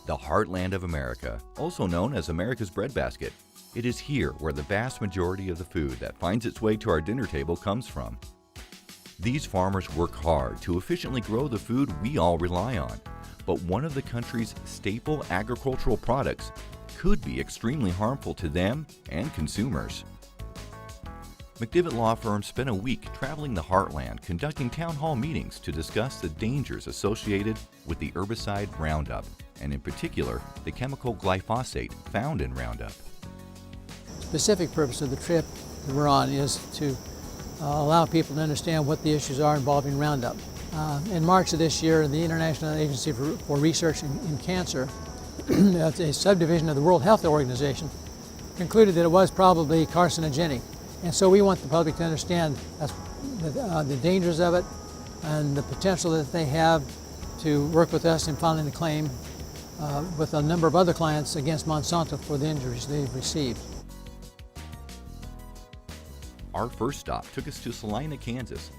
The heartland of America, also known as America's breadbasket. It is here where the vast majority of the food that finds its way to our dinner table comes from. These farmers work hard to efficiently grow the food we all rely on, but one of the country's staple agricultural products could be extremely harmful to them and consumers. McDivitt Law Firm spent a week traveling the heartland conducting town hall meetings to discuss the dangers associated with the herbicide RoundUp, and in particular, the chemical glyphosate found in RoundUp. The specific purpose of the trip that we're on is to allow people to understand what the issues are involving RoundUp. In March of this year, the International Agency for Research in Cancer, a subdivision of the World Health Organization, concluded that it was probably carcinogenic. And so we want the public to understand the dangers of it and the potential that they have to work with us in filing a claim with a number of other clients against Monsanto for the injuries they've received. Our first stop took us to Salina, Kansas,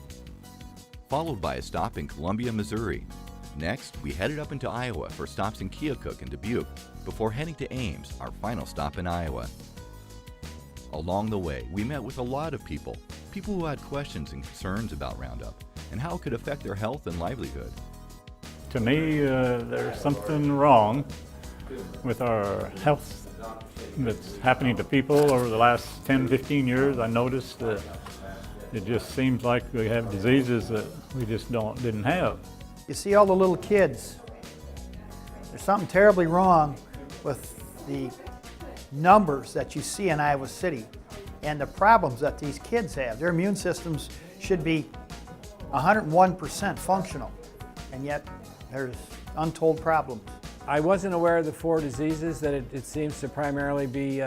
followed by a stop in Columbia, Missouri. Next, we headed up into Iowa for stops in Keokuk and Dubuque before heading to Ames, our final stop in Iowa. Along the way, we met with a lot of people who had questions and concerns about RoundUp and how it could affect their health and livelihood. To me, there's something wrong with our health that's happening to people over the last 10, 15 years. I noticed that it just seems like we have diseases that we just didn't have. You see all the little kids. There's something terribly wrong with the numbers that you see in Iowa City and the problems that these kids have. Their immune systems should be 101% functional, and yet there's untold problems. I wasn't aware of the 4 diseases that it seems to primarily be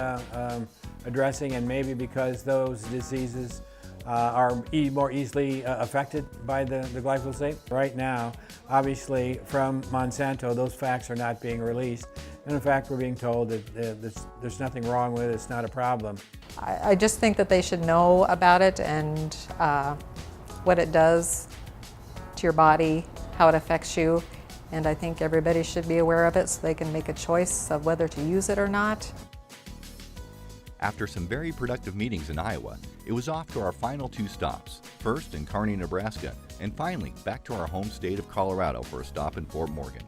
addressing, and maybe because those diseases are more easily affected by the glyphosate. Right now, obviously, from Monsanto, those facts are not being released. And in fact, we're being told that there's nothing wrong with it, it's not a problem. I just think that they should know about it and what it does to your body, how it affects you. And I think everybody should be aware of it so they can make a choice of whether to use it or not. After some very productive meetings in Iowa, it was off to our final 2 stops, first in Kearney, Nebraska, and finally back to our home state of Colorado for a stop in Fort Morgan.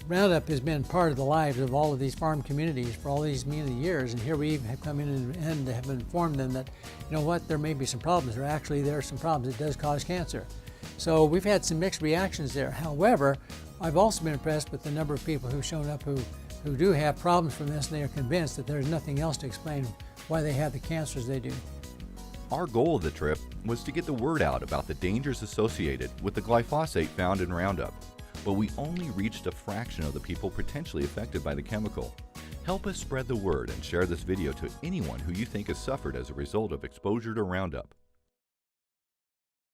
RoundUp has been part of the lives of all of these farm communities for all these many years, and here we have come in and have informed them that, you know what, there may be some problems, or actually there are some problems. It does cause cancer. So we've had some mixed reactions there. However, I've also been impressed with the number of people who've shown up who do have problems from this, and they are convinced that there's nothing else to explain why they have the cancers they do. Our goal of the trip was to get the word out about the dangers associated with the glyphosate found in RoundUp, but we only reached a fraction of the people potentially affected by the chemical. Help us spread the word and share this video to anyone who you think has suffered as a result of exposure to RoundUp.